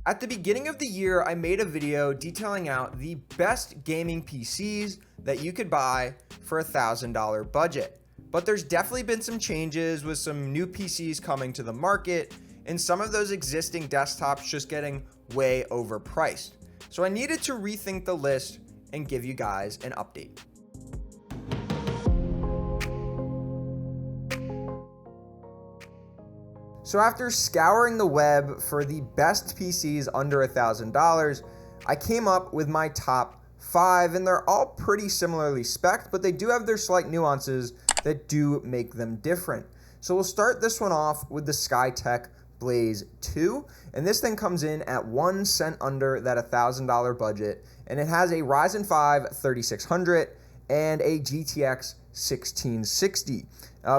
At the beginning of the year, I made a video detailing out the best gaming PCs that you could buy for a $1,000 budget. But there's definitely been some changes with some new PCs coming to the market and some of those existing desktops just getting way overpriced. So I needed to rethink the list and give you guys an update. So after scouring the web for the best PCs under $1,000, I came up with my top 5, and they're all pretty similarly spec'd, but they do have their slight nuances that do make them different. So we'll start this one off with the Skytech Blaze 2, and this thing comes in at 1 cent under that $1,000 budget, and it has a Ryzen 5 3600 and a GTX 1660.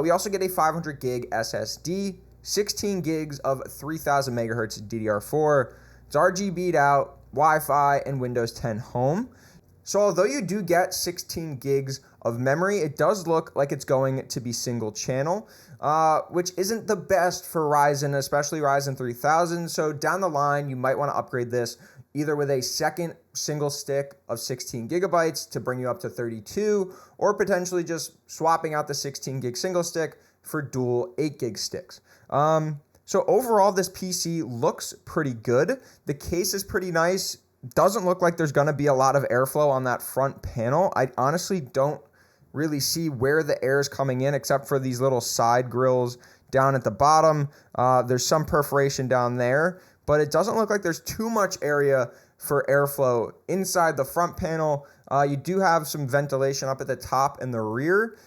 We also get a 500 gig SSD, 16 gigs of 3000 megahertz DDR4. It's RGB'd out, Wi-Fi, and Windows 10 Home. So although you do get 16 gigs of memory, it does look like it's going to be single channel, which isn't the best for Ryzen, especially Ryzen 3000. So down the line, you might want to upgrade this either with a second single stick of 16 gigabytes to bring you up to 32, or potentially just swapping out the 16 gig single stick for dual 8 gig sticks. So overall, this PC looks pretty good. The case is pretty nice. Doesn't look like there's going to be a lot of airflow on that front panel. I honestly don't really see where the air is coming in except for these little side grills down at the bottom. There's some perforation down there, but it doesn't look like there's too much area for airflow inside the front panel. You do have some ventilation up at the top and the rear,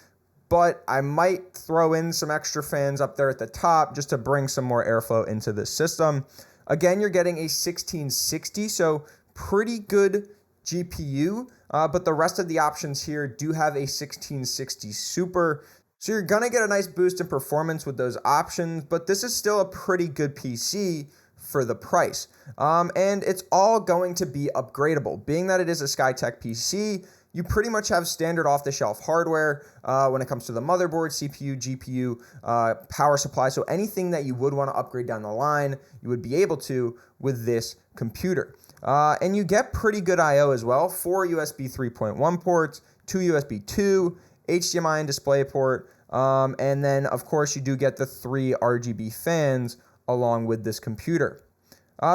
but I might throw in some extra fans up there at the top just to bring some more airflow into the system. Again, you're getting a 1660, so pretty good GPU, but the rest of the options here do have a 1660 Super. So you're gonna get a nice boost in performance with those options, but this is still a pretty good PC for the price. And it's all going to be upgradable. Being that it is a Skytech PC, you pretty much have standard off-the-shelf hardware when it comes to the motherboard, CPU, GPU, power supply. So anything that you would want to upgrade down the line, you would be able to with this computer. And you get pretty good I/O as well. 4 USB 3.1 ports, 2 USB 2, HDMI and DisplayPort, and then of course you do get the 3 RGB fans along with this computer.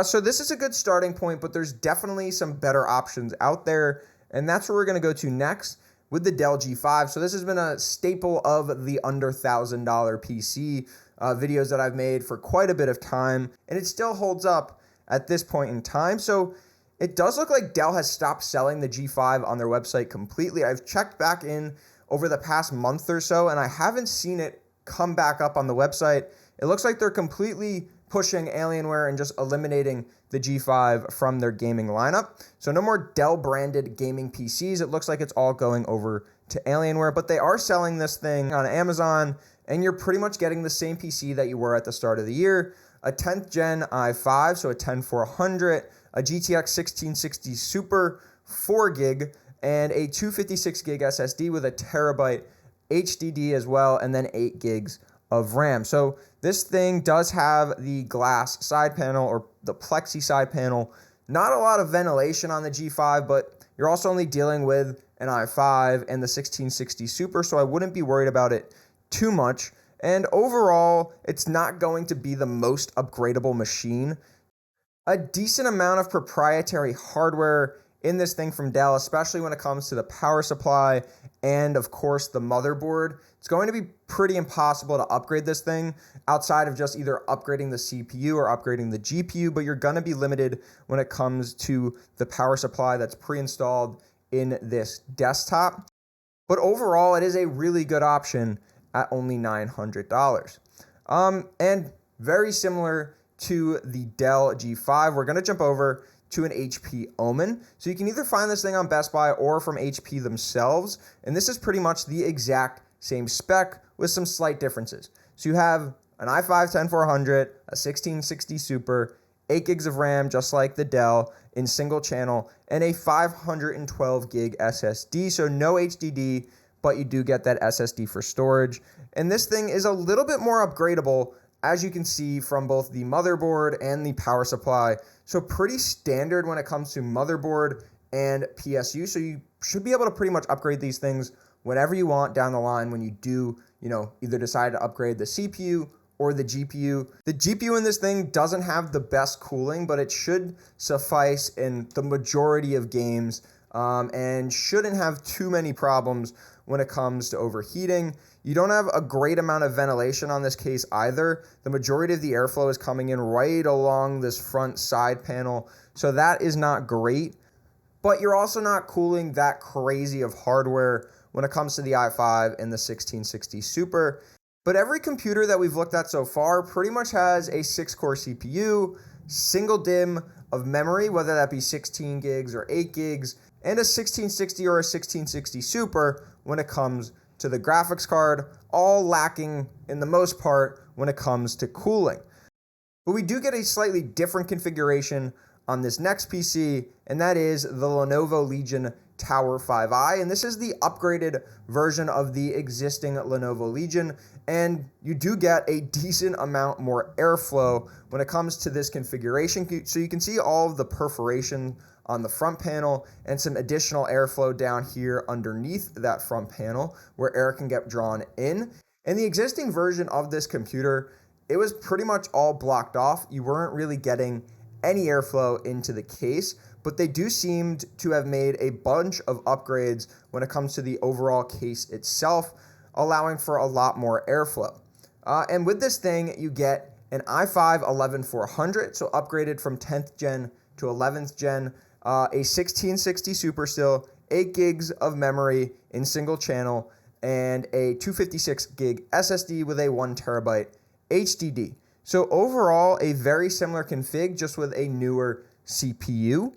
So this is a good starting point, but there's definitely some better options out there. And that's where we're going to go to next with the Dell G5. So this has been a staple of the under $1,000 PC videos that I've made for quite a bit of time, and it still holds up at this point in time. So it does look like Dell has stopped selling the G5 on their website completely. I've checked back in over the past month or so, and I haven't seen it come back up on the website. It looks like they're completely pushing Alienware and just eliminating the G5 from their gaming lineup. So no more Dell branded gaming PCs. It looks like it's all going over to Alienware, but they are selling this thing on Amazon, and you're pretty much getting the same PC that you were at the start of the year. A 10th gen i5, so a 10400, a GTX 1660 Super 4 gig, and a 256 gig SSD with a terabyte HDD as well, and then 8 gigs of RAM. So this thing does have the glass side panel or the plexi side panel. Not a lot of ventilation on the G5, but you're also only dealing with an i5 and the 1660 Super, so I wouldn't be worried about it too much. And overall, it's not going to be the most upgradable machine. A decent amount of proprietary hardware in this thing from Dell, especially when it comes to the power supply and of course the motherboard. It's going to be pretty impossible to upgrade this thing outside of just either upgrading the CPU or upgrading the GPU, but you're going to be limited when it comes to the power supply that's pre-installed in this desktop. But overall, it is a really good option at only $900. And very similar to the Dell G5, we're going to jump over to an HP Omen. So you can either find this thing on Best Buy or from HP themselves. And this is pretty much the exact same spec with some slight differences. So you have an i5 10400, a 1660 Super, 8 gigs of RAM, just like the Dell in single channel, and a 512 gig SSD. So no HDD, but you do get that SSD for storage. And this thing is a little bit more upgradable as you can see from both the motherboard and the power supply. So pretty standard when it comes to motherboard and PSU. So you should be able to pretty much upgrade these things whenever you want down the line when you do, either decide to upgrade the CPU or the GPU. The GPU in this thing doesn't have the best cooling, but it should suffice in the majority of games and shouldn't have too many problems when it comes to overheating. You don't have a great amount of ventilation on this case either. The majority of the airflow is coming in right along this front side panel, so that is not great. But you're also not cooling that crazy of hardware when it comes to the i5 and the 1660 Super. But every computer that we've looked at so far pretty much has a 6-core CPU, single DIMM of memory, whether that be 16 gigs or 8 gigs, and a 1660 or a 1660 Super when it comes to the graphics card, all lacking in the most part when it comes to cooling. But we do get a slightly different configuration on this next PC, and that is the Lenovo Legion Tower 5i, and this is the upgraded version of the existing Lenovo Legion, and you do get a decent amount more airflow when it comes to this configuration. So you can see all of the perforation on the front panel and some additional airflow down here underneath that front panel where air can get drawn in. And the existing version of this computer, it was pretty much all blocked off. You weren't really getting any airflow into the case, but they do seem to have made a bunch of upgrades when it comes to the overall case itself, allowing for a lot more airflow. And with this thing, you get an i5 11400, so upgraded from 10th gen to 11th gen, a 1660 Super still, 8 gigs of memory in single channel, and a 256 gig SSD with a 1 terabyte HDD. So overall, a very similar config, just with a newer CPU.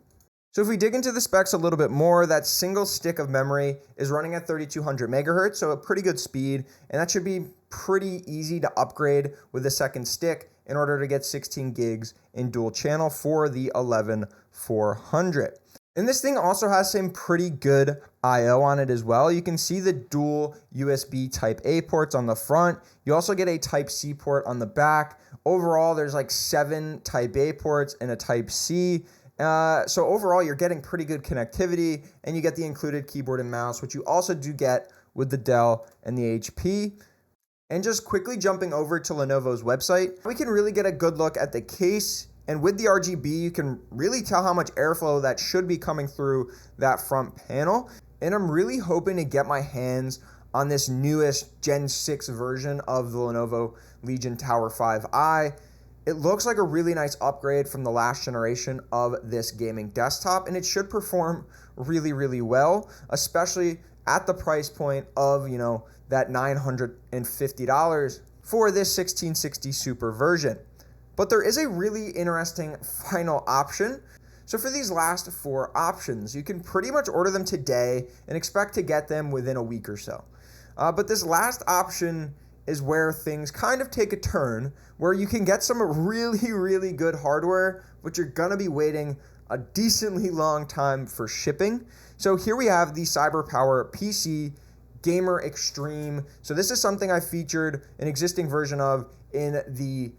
So if we dig into the specs a little bit more, that single stick of memory is running at 3200 megahertz, so a pretty good speed, and that should be pretty easy to upgrade with a second stick in order to get 16 gigs in dual channel for the 11400. And this thing also has some pretty good I/O on it as well. You can see the dual USB Type A ports on the front. You also get a Type C port on the back. Overall, there's like 7 Type A ports and a Type C. So overall, you're getting pretty good connectivity, and you get the included keyboard and mouse, which you also do get with the Dell and the HP. And just quickly jumping over to Lenovo's website, we can really get a good look at the case. And with the RGB, you can really tell how much airflow that should be coming through that front panel. And I'm really hoping to get my hands on this newest Gen 6 version of the Lenovo Legion Tower 5i. It looks like a really nice upgrade from the last generation of this gaming desktop, and it should perform really, really well, especially at the price point of, that $950 for this 1660 Super version. But there is a really interesting final option. So for these last 4 options, you can pretty much order them today and expect to get them within a week or so. But this last option is where things kind of take a turn, where you can get some really, really good hardware, but you're gonna be waiting a decently long time for shipping. So here we have the CyberPower PC Gamer Extreme. So this is something I featured an existing version of in the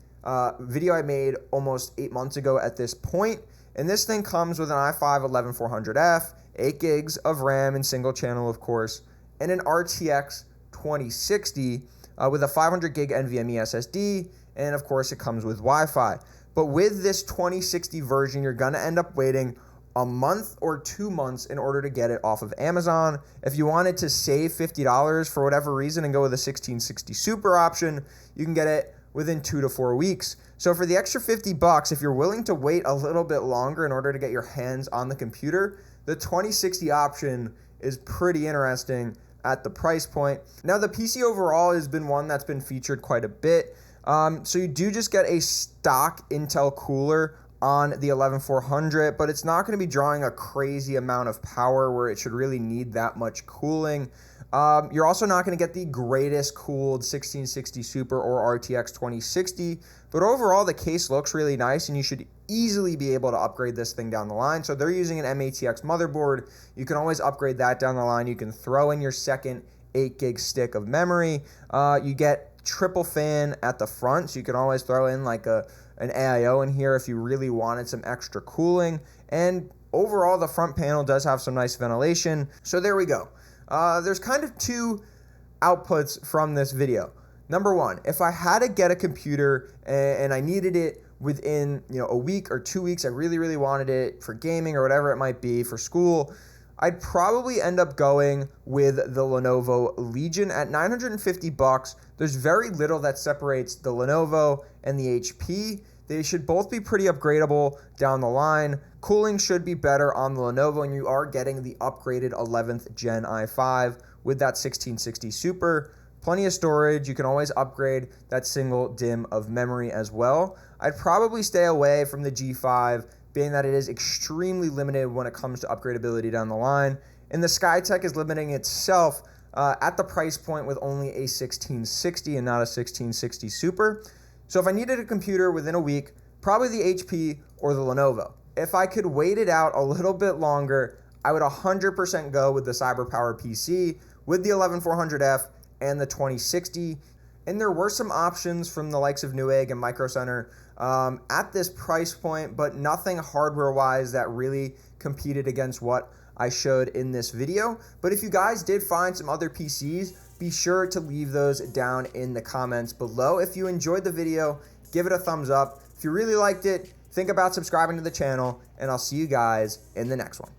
video I made almost 8 months ago at this point. And this thing comes with an i5 11400F, 8 gigs of RAM in single channel, of course, and an RTX 2060 with a 500 gig NVMe SSD, and of course it comes with Wi-Fi. But with this 2060 version, you're gonna end up waiting a month or 2 months in order to get it off of Amazon. If you wanted to save $50 for whatever reason and go with a 1660 Super option, you can get it within 2 to 4 weeks. So for the extra $50, if you're willing to wait a little bit longer in order to get your hands on the computer, the 2060 option is pretty interesting at the price point. Now the PC overall has been one that's been featured quite a bit. So you do just get a stock Intel cooler on the 11400, but it's not going to be drawing a crazy amount of power where it should really need that much cooling. You're also not going to get the greatest cooled 1660 Super or RTX 2060, but overall the case looks really nice, and you should easily be able to upgrade this thing down the line. So they're using an M-ATX motherboard. You can always upgrade that down the line. You can throw in your second 8 gig stick of memory. You get triple fan at the front, so you can always throw in like an AIO in here if you really wanted some extra cooling. And overall, the front panel does have some nice ventilation. So there we go. There's kind of two outputs from this video. Number one, if I had to get a computer and I needed it within a week or 2 weeks, I really wanted it for gaming or whatever it might be, for school, I'd probably end up going with the Lenovo Legion at $950. There's very little that separates the Lenovo and the HP. They should both be pretty upgradable down the line. Cooling should be better on the Lenovo, and you are getting the upgraded 11th Gen i5 with that 1660 Super. Plenty of storage. You can always upgrade that single DIMM of memory as well. I'd probably stay away from the G5, being that it is extremely limited when it comes to upgradability down the line. And the Skytech is limiting itself at the price point with only a 1660 and not a 1660 Super. So if I needed a computer within a week, probably the HP or the Lenovo. If I could wait it out a little bit longer, I would 100% go with the CyberPower PC with the 11400F and the 2060. And there were some options from the likes of Newegg and Micro Center at this price point, but nothing hardware-wise that really competed against what I showed in this video. But if you guys did find some other PCs, be sure to leave those down in the comments below. If you enjoyed the video, give it a thumbs up. If you really liked it, think about subscribing to the channel, and I'll see you guys in the next one.